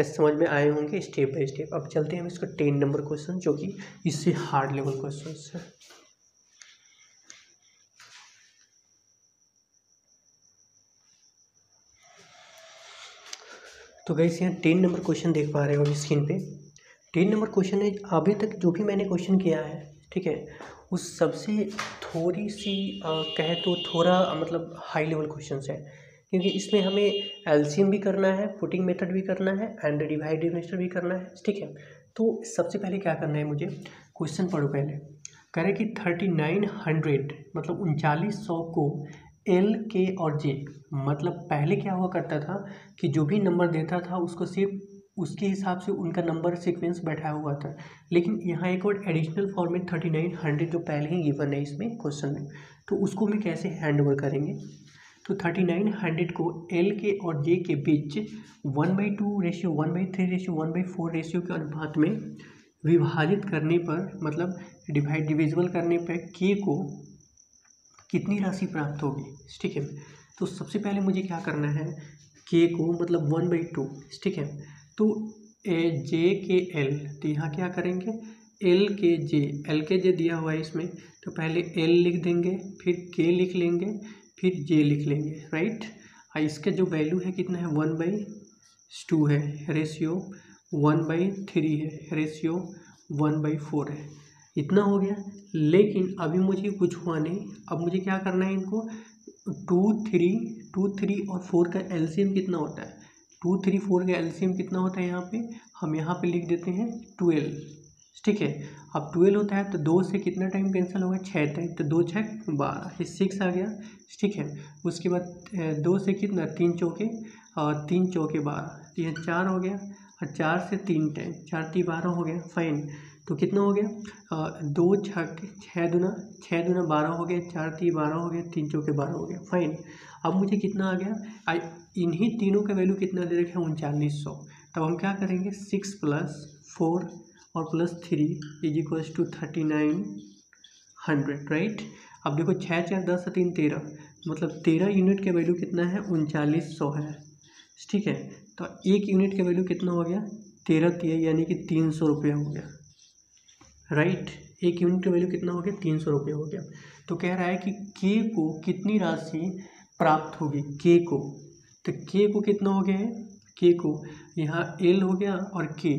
समझ में आए होंगे स्टेप बाय स्टेप। अब चलते हैं हम इसका 10 नंबर क्वेश्चन, जो कि इससे हार्ड लेवल क्वेश्चन है। तो गाइस यहाँ 10 नंबर क्वेश्चन देख पा रहे हो स्क्रीन पे। 10 नंबर क्वेश्चन है, अभी तक जो भी मैंने क्वेश्चन किया है, ठीक है, उस सबसे थोड़ी सी कहे तो थोड़ा मतलब हाई लेवल क्वेश्चन है, क्योंकि इसमें हमें एलसीएम भी करना है, पुटिंग मेथड भी करना है एंड डिवाइडेड मेथड भी करना है, ठीक है। तो सबसे पहले क्या करना है, मुझे क्वेश्चन पढ़ो पहले। कह रहे कि 3900 मतलब 3900 को L, K और J, मतलब पहले क्या हुआ करता था कि जो भी नंबर देता था उसको सिर्फ उसके हिसाब से उनका नंबर सीक्वेंस बैठा हुआ था। लेकिन यहाँ एक और एडिशनल फॉर्मेट 3900 जो पहले ही गिवन है इसमें क्वेश्चन में, तो उसको भी कैसे हैंड ओवर करेंगे। तो 3900 को L, K और J के बीच 1/2 रेशियो, 1/3 रेशियो, 1/4 रेशियो के अनुपात में विभाजित करने पर, मतलब डिविजिबल करने पर K को कितनी राशि प्राप्त होगी, ठीक है। तो सबसे पहले मुझे क्या करना है, K को मतलब 1/2, ठीक है। तो J के L, तो यहाँ क्या करेंगे L के J, L के J दिया हुआ है इसमें, तो पहले L लिख देंगे, फिर K लिख लेंगे, फिर J लिख लेंगे, राइट। इसका जो वैल्यू है कितना है 1/2 है, रेशियो 1/3 है, रेशियो 1/4 है, इतना हो गया। लेकिन अभी मुझे कुछ हुआ नहीं, अब मुझे क्या करना है, इनको 2, 3 और 4 का एलसीएम कितना होता है, 2, 3, 4 का एलसीएम कितना होता है, यहाँ पे हम यहाँ पे लिख देते हैं 12, ठीक है। अब 12 होता है तो 2 से कितना टाइम कैंसिल होगा 6 टाइम, तो 2 6 12, ये 6 आ गया, ठीक है। उसके बाद 2 से कितना 3 चौके 12, तो यह 4 हो गया, और 4 से 3 टाइम, 4 3 12 हो गया, फाइन। तो कितना हो गया 2 6 दूना 12 हो गया, 4 3 12 हो गया, 3 चौके 12 हो गया, फाइन। अब मुझे कितना आ गया, इन्हीं तीनों का वैल्यू कितना दे रखा है 3900। तब हम क्या करेंगे 6 + 4 और +3 = 3900, राइट। अब देखो 6 4 10 3 13, मतलब 13 यूनिट का वैल्यू कितना है 3900 है, ठीक है। तो एक यूनिट का वैल्यू कितना हो गया 13 यानी कि 300 रुपये हो गया, राइट। एक यूनिट का वैल्यू कितना हो गया 300 रुपये हो गया। तो कह रहा है कि K को कितनी राशि प्राप्त होगी, K को, तो K को कितना हो गया है, K को यहाँ L हो गया और K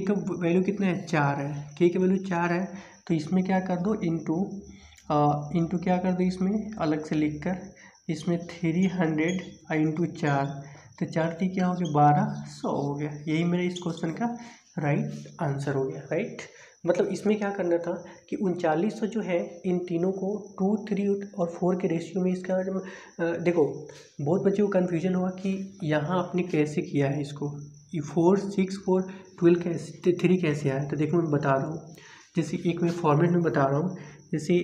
का वैल्यू कितना है 4 है, K का वैल्यू 4 है, तो इसमें क्या कर दो इंटू क्या कर दो, इसमें अलग से लिख कर इसमें 300 इंटू 4, तो 4 3 क्या हो गया 1200 हो गया। यही मेरे इस क्वेश्चन का राइट आंसर हो गया, राइट। मतलब इसमें क्या करना था कि 3900 जो है इन तीनों को 2, 3 और 4 के रेशियो में इसका देखो बहुत बच्चों को कन्फ्यूजन हुआ कि यहाँ आपने कैसे किया है इसको, 4 6 4 12 कैसे 3 कैसे आया। तो देखो मैं बता रहा हूँ, जैसे एक मैं फॉर्मेट में बता रहा हूँ, जैसे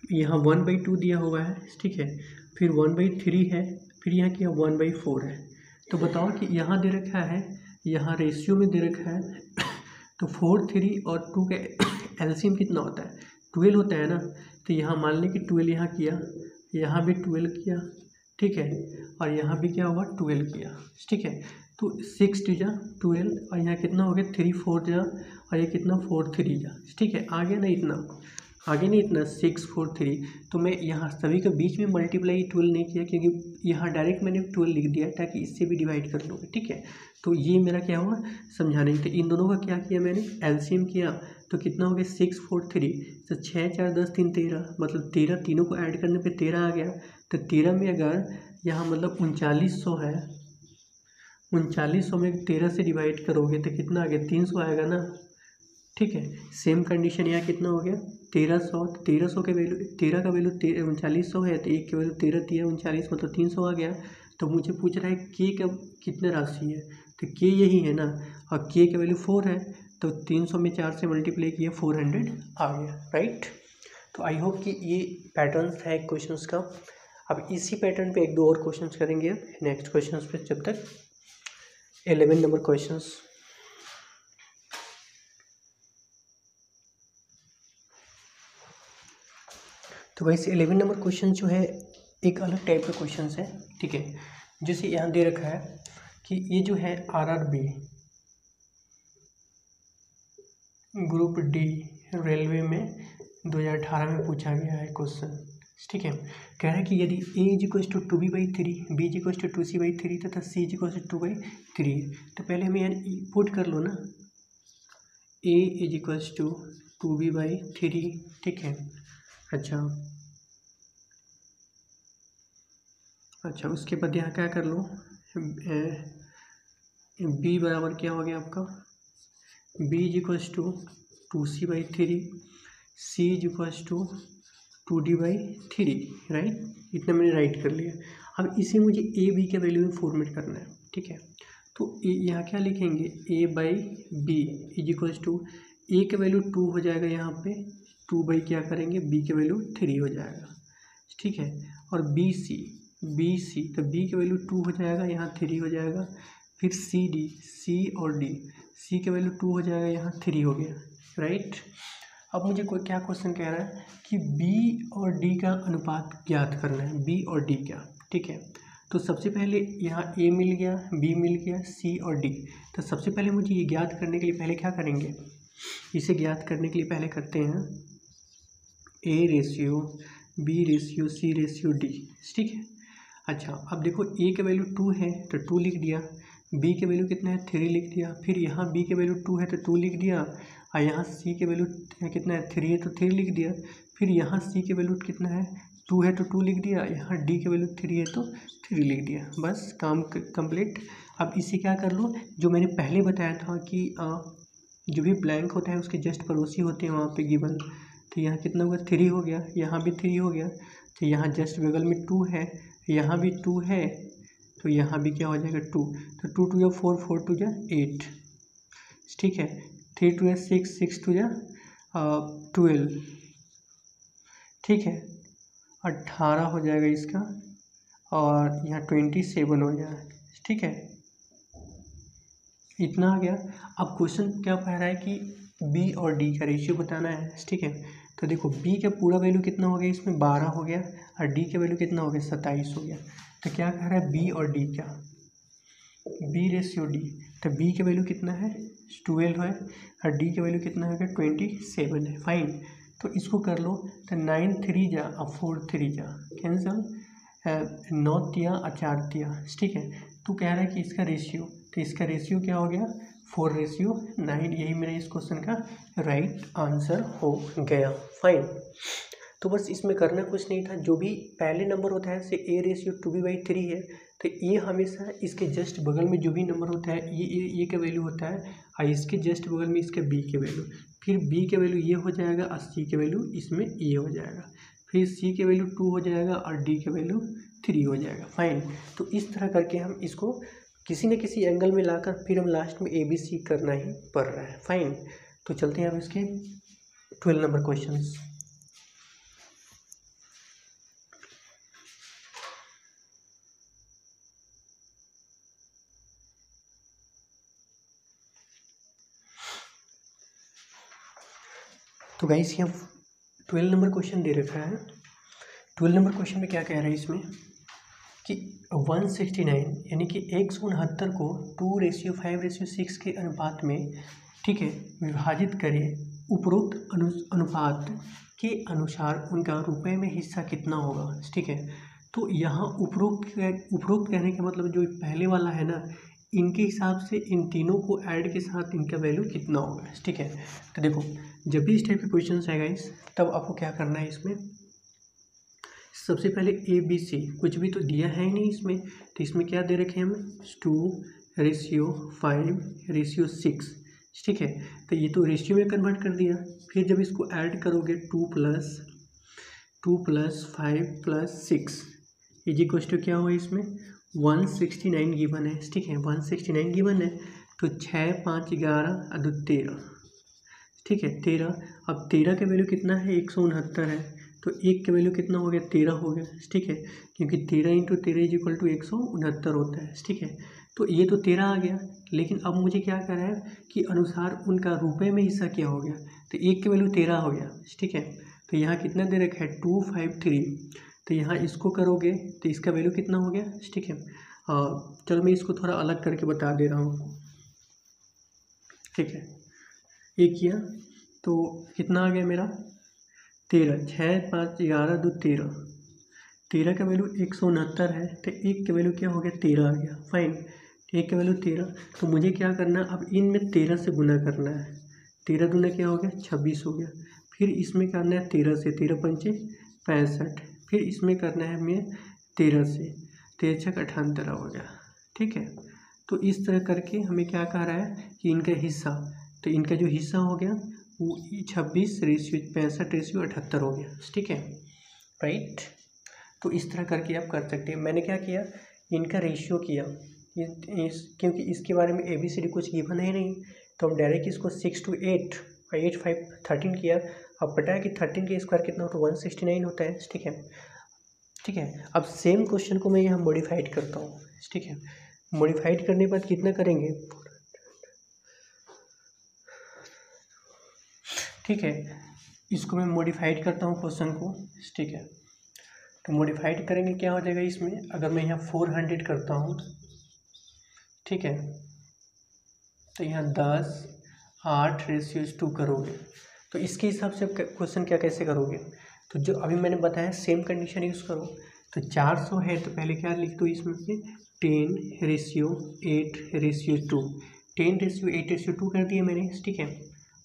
यहाँ 1/2 दिया हुआ है, ठीक है, फिर 1/3 है, फिर यहाँ क्या 1/4 है। तो बताओ कि यहाँ दे रखा है, यहाँ रेशियो में दे रखा है तो 4 3 और 2 का एलसीएम कितना होता है? 12 होता है ना। तो यहाँ मान लें कि 12 यहाँ किया, यहाँ भी 12 किया, ठीक है, और यहाँ भी क्या हुआ 12 किया, ठीक है। तो 6 2 जा 12 और यहाँ कितना हो गया 3 4 जा और ये कितना 4 3 जा, ठीक है। आ गया ना इतना, आगे नहीं इतना 6 4 3। तो मैं यहाँ सभी के बीच में मल्टीप्लाई 12 नहीं किया क्योंकि यहाँ डायरेक्ट मैंने 12 लिख दिया ताकि इससे भी डिवाइड कर लूँगा, ठीक है। तो ये मेरा क्या हुआ समझाने। तो इन दोनों का क्या किया मैंने एलसीएम किया, तो कितना हो गया 6 4 3। तो 6 4 10 3 13, मतलब 13 तीनों को ऐड करने पे 13 आ गया। तो 13 में अगर यहाँ मतलब 3900 है, 3900 में 13 से डिवाइड करोगे तो कितना आ गया 300 आएगा ना, ठीक है। सेम कंडीशन यहाँ कितना हो गया 1300। 1300 के वैल्यू 13 का वैल्यू 3900 है, तो एक के वैल्यू 13 3 39 मतलब 300 आ गया। तो मुझे पूछ रहा है के का कितने राशि है, तो के यही है ना, और के का वैल्यू 4 है, तो 300 में 4 से मल्टीप्लाई किया 400 आ गया, राइट। तो आई होप कि ये पैटर्न है क्वेश्चंस का। अब इसी पैटर्न पे एक दो और क्वेश्चंस करेंगे नेक्स्ट क्वेश्चंस पे, जब तक 11 नंबर क्वेश्चंस। तो वैसे 11 नंबर क्वेश्चन जो है एक अलग टाइप का क्वेश्चन है, ठीक है। जैसे यहाँ दे रखा है कि ये जो है आरआरबी ग्रुप डी रेलवे में 2018 में पूछा गया है क्वेश्चन, ठीक है। कह रहा है कि यदि A is equals to 2b/3, B is equals to 2c/3 तथा सी इज इक्वल्स टू 2/3। तो पहले हमें यार पुट कर लो ना, ए इज इक्वल्स टू 2b/3, ठीक है। अच्छा उसके बाद यहाँ क्या कर लो, बी बराबर क्या हो गया आपका, B is equals to 2c/3, C is equals to 2d/3, right. इतना मैंने राइट कर लिया। अब इसे मुझे ए बी के वैल्यू में फॉर्मेट करना है, ठीक है। तो यहाँ क्या लिखेंगे a/b इज इक्वल्स टू ए के वैल्यू 2 हो जाएगा, यहाँ पे 2 क्या करेंगे बी के वैल्यू 3 हो जाएगा, ठीक है। और बी सी तो बी के वैल्यू 2 हो जाएगा, यहाँ 3 हो जाएगा। फिर सी और डी, सी के वैल्यू 2 हो जाएगा, यहाँ 3 हो गया, राइट। अब मुझे कोई क्या क्वेश्चन कह रहा है कि बी और डी का अनुपात ज्ञात करना है, बी और डी का, ठीक है। तो सबसे पहले यहाँ ए मिल गया, बी मिल गया, सी और डी। तो सबसे पहले मुझे ये ज्ञात करने के लिए पहले क्या करेंगे, इसे ज्ञात करने के लिए पहले करते हैं A ratio B ratio C ratio D, ठीक है। अच्छा अब देखो ए के वैल्यू 2 है तो 2 लिख दिया, बी के वैल्यू कितना है 3 लिख दिया, फिर यहाँ बी के वैल्यू 2 है तो 2 लिख दिया, और यहाँ सी के वैल्यू कितना है 3 है तो 3 लिख दिया, फिर यहाँ सी के वैल्यू कितना है 2 है तो 2 लिख दिया, यहाँ डी के वैल्यू 3 है तो 3 लिख दिया, बस काम कंप्लीट। अब इसे क्या कर लो, जो मैंने पहले बताया था कि जो भी ब्लैंक होता है उसके जस्ट पड़ोसी होते हैं वहाँ पे गिवन। तो यहाँ कितना होगा 3 हो गया, यहाँ भी 3 हो गया, तो यहाँ जस्ट बगल में 2 है, यहाँ भी 2 है, तो यहाँ भी क्या हो जाएगा 2। तो 2 2 या 4 4 2 या 8, ठीक है। 3 2 या 6 6 2 या 12, ठीक है। 18 हो जाएगा इसका, और यहाँ 27 हो जाएगा, ठीक है। इतना आ गया। अब क्वेश्चन क्या कह रहा है कि बी और डी का रेशियो बताना है, ठीक है। तो देखो बी का पूरा वैल्यू कितना हो गया, इसमें 12 हो गया, और डी का वैल्यू कितना हो गया 27 हो गया। तो क्या कह रहा है बी और डी का, बी रेशियो डी, तो बी का वैल्यू कितना है 12 है, और डी का वैल्यू कितना है 27 है, फाइन। तो इसको कर लो, तो 9 3 जा और 4 3 जा कैंसल, 9 तिया और 4 तिया, ठीक है। तो कह रहा है कि इसका रेशियो, तो इसका रेशियो क्या हो गया 4:9, यही मेरे इस क्वेश्चन का राइट आंसर हो गया, फाइन। तो बस इसमें करना कुछ नहीं था, जो भी पहले नंबर होता है जैसे ए रेशियो 2b/3 है, तो ये हमेशा इसके जस्ट बगल में जो भी नंबर होता है ये का वैल्यू होता है, और इसके जस्ट बगल में इसके बी के वैल्यू, फिर बी के वैल्यू ये हो जाएगा और सी के वैल्यू इसमें ये हो जाएगा, फिर सी के वैल्यू 2 हो जाएगा और डी के वैल्यू 3 हो जाएगा, फाइन। तो इस तरह करके हम इसको किसी न किसी एंगल में लाकर फिर हम लास्ट में ABC करना ही पड़ रहा है, फाइन। तो चलते हैं अब इसके 12 नंबर क्वेश्चन। तो गाइस यहाँ 12 नंबर क्वेश्चन दे रखा है। 12 नंबर क्वेश्चन में क्या कह रहा है इसमें कि 169 यानी कि 169 को 2:5:6 के अनुपात में, ठीक है, विभाजित करें। उपरोक्त अनुपात के अनुसार उनका रुपए में हिस्सा कितना होगा, ठीक है। तो यहाँ उपरोक्त कहने का मतलब जो पहले वाला है ना, इनके हिसाब से इन तीनों को ऐड के साथ इनका वैल्यू कितना होगा, ठीक है। तो देखो, जब भी इस टाइप के क्वेश्चन आएगा इस, तब आपको क्या करना है इसमें, सबसे पहले ABC कुछ भी तो दिया है ही नहीं इसमें, तो इसमें क्या दे रखे हैं हमें 2:5:6, ठीक है। तो ये तो रेशियो में कन्वर्ट कर दिया। फिर जब इसको ऐड करोगे 2 + 5 + 6 इक्वल्स टू क्या हुआ इसमें 169 गिवन है, ठीक है। 169 गिवन है, तो 6 5 11 और 2 13, ठीक है 13। अब 13 का वैल्यू कितना है 169 है, तो 1 का वैल्यू कितना हो गया 13 हो गया, ठीक है, क्योंकि 13 × 13 = 169 होता है, ठीक है। तो ये तो 13 आ गया, लेकिन अब मुझे क्या करना है कि अनुसार उनका रुपए में हिस्सा क्या हो गया, तो 1 का वैल्यू 13 हो गया, ठीक है। तो यहाँ कितना दे रखा है 253, तो यहाँ इसको करोगे तो इसका वैल्यू कितना हो गया, ठीक है। चलो मैं इसको थोड़ा अलग करके बता दे रहा हूँ, ठीक है। ये किया तो कितना आ गया मेरा 13, 6 5 11 2 13, 13 का वैल्यू 169 है, तो 1 का वैल्यू क्या हो गया 13 आ गया, फाइन। 1 का वैल्यू 13, तो मुझे क्या करना है अब इनमें 13 से गुना करना है। 13 दूना क्या हो गया 26 हो गया। फिर इसमें करना है 13 से, 13 पंचे 65, फिर इसमें करना है हमें 13 से, 13 छक 78 हो गया, ठीक है। तो इस तरह करके हमें क्या कह रहा है कि इनका हिस्सा, तो इनका जो हिस्सा हो गया वो 26:65:78 हो गया, ठीक है, राइट। तो इस तरह करके आप कर सकते हैं। मैंने क्या किया, इनका रेशियो किया, क्योंकि इसके बारे में ABCD कुछ गिवन है नहीं, तो हम डायरेक्ट इसको 6 to 8 और 8 5 13 किया। अब पता है कि 13 के स्क्वायर कितना होता है 169 होता है, ठीक है, ठीक है। अब सेम क्वेश्चन को मैं यहाँ मॉडिफाइड करता हूँ, ठीक है। मॉडिफाइड करने के बाद कितना करेंगे, ठीक है, इसको मैं मॉडिफाइड करता हूँ क्वेश्चन को, ठीक है। तो मॉडिफाइड करेंगे क्या हो जाएगा इसमें, अगर मैं यहाँ 400 करता हूँ, ठीक है, तो यहाँ 10 8:2 करोगे, तो इसके हिसाब से क्वेश्चन क्या कैसे करोगे, तो जो अभी मैंने बताया सेम कंडीशन यूज़ करो। तो 400 है तो पहले क्या लिख दो इसमें से 10:8:2, 10:8:2 कर दिया मैंने, ठीक है।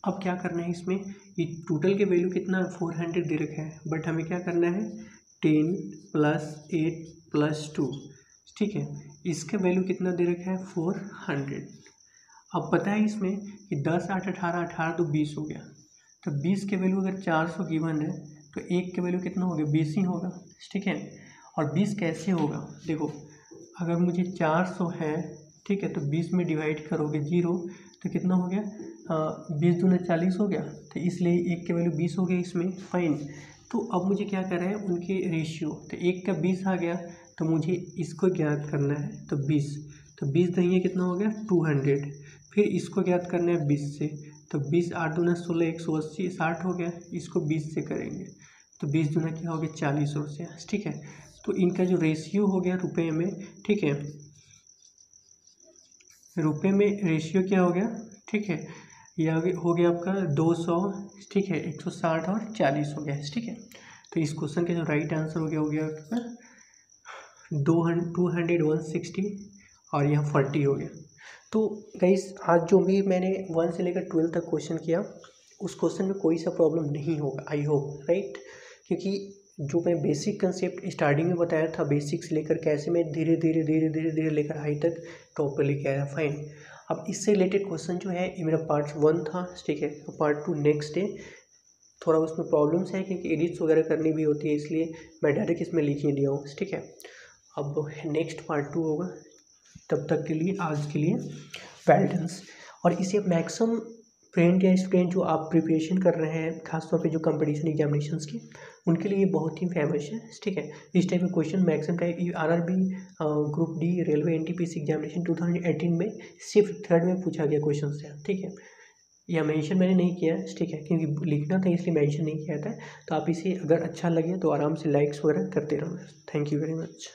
अब क्या करना है इसमें, ये टोटल के वैल्यू कितना 400 दे रखा है, बट हमें क्या करना है 10 + 8 + 2, ठीक है। इसका वैल्यू कितना दे रखा है 400। अब पता है इसमें कि 10 8 18 18 तो 20 हो गया, तो 20 के वैल्यू अगर 400 गिवन है तो 1 के वैल्यू कितना हो गया 20 ही होगा, ठीक है। और 20 कैसे होगा, देखो अगर मुझे 400 है, ठीक है, तो 20 में डिवाइड करोगे 0, तो कितना हो गया 20 दूना 40 हो गया, तो इसलिए 1 के वैल्यू 20 हो गया इसमें, फाइन। तो अब मुझे क्या करना है उनके रेशियो, तो 1 का 20 आ गया, तो मुझे इसको ज्ञात करना है, तो 20, तो 20 दहिए कितना हो गया 200, फिर इसको ज्ञात करना है 20 से, तो 20 8 दूना 16 180 60 हो गया, इसको 20 से करेंगे तो 20 दूना क्या हो गया 40 हो गया, ठीक है। तो इनका जो रेशियो हो गया रुपए में, ठीक है, रुपए में रेशियो क्या हो गया, ठीक है, यह हो गया आपका 200, ठीक है, 160 और 40 हो गया, ठीक है। तो इस क्वेश्चन का जो राइट आंसर हो गया आपका 200 160 और यहाँ 40 हो गया। तो गाइस आज जो भी मैंने 1 से लेकर 12 तक क्वेश्चन किया, उस क्वेश्चन में कोई सा प्रॉब्लम नहीं होगा, आई होप, राइट। क्योंकि जो मैं बेसिक कंसेप्ट स्टार्टिंग में बताया था, बेसिक से लेकर कैसे मैं धीरे धीरे धीरे धीरे धीरे लेकर हाई तक टॉप पर लेके आया, फाइन। अब इससे रिलेटेड क्वेश्चन जो है ये मेरा पार्ट 1 था, ठीक है। तो पार्ट 2 नेक्स्ट डे, थोड़ा उसमें प्रॉब्लम्स है क्योंकि एडिट्स वगैरह करनी भी होती है, इसलिए मैं डायरेक्ट इसमें लिख ही दिया हूँ, ठीक है। अब नेक्स्ट पार्ट 2 होगा, तब तक के लिए आज के लिए वेल्डन्स। और इसे मैक्सिमम फ्रेंड या स्टूडेंट जो आप प्रिपरेशन कर रहे हैं, खासतौर पे जो कंपटीशन एग्जामिनेशंस की, उनके लिए ये बहुत ही फेमस है, ठीक है। इस टाइप के question maximum type RRB group D railway NTPC examination 2018 में सिर्फ थर्ड में पूछा गया क्वेश्चन से, ठीक है। या मेंशन मैंने नहीं किया है, ठीक है, क्योंकि लिखना था इसलिए मेंशन नहीं किया था। तो आप इसे अगर अच्छा लगे तो आराम से लाइक्स वगैरह करते रहो। Thank you very much.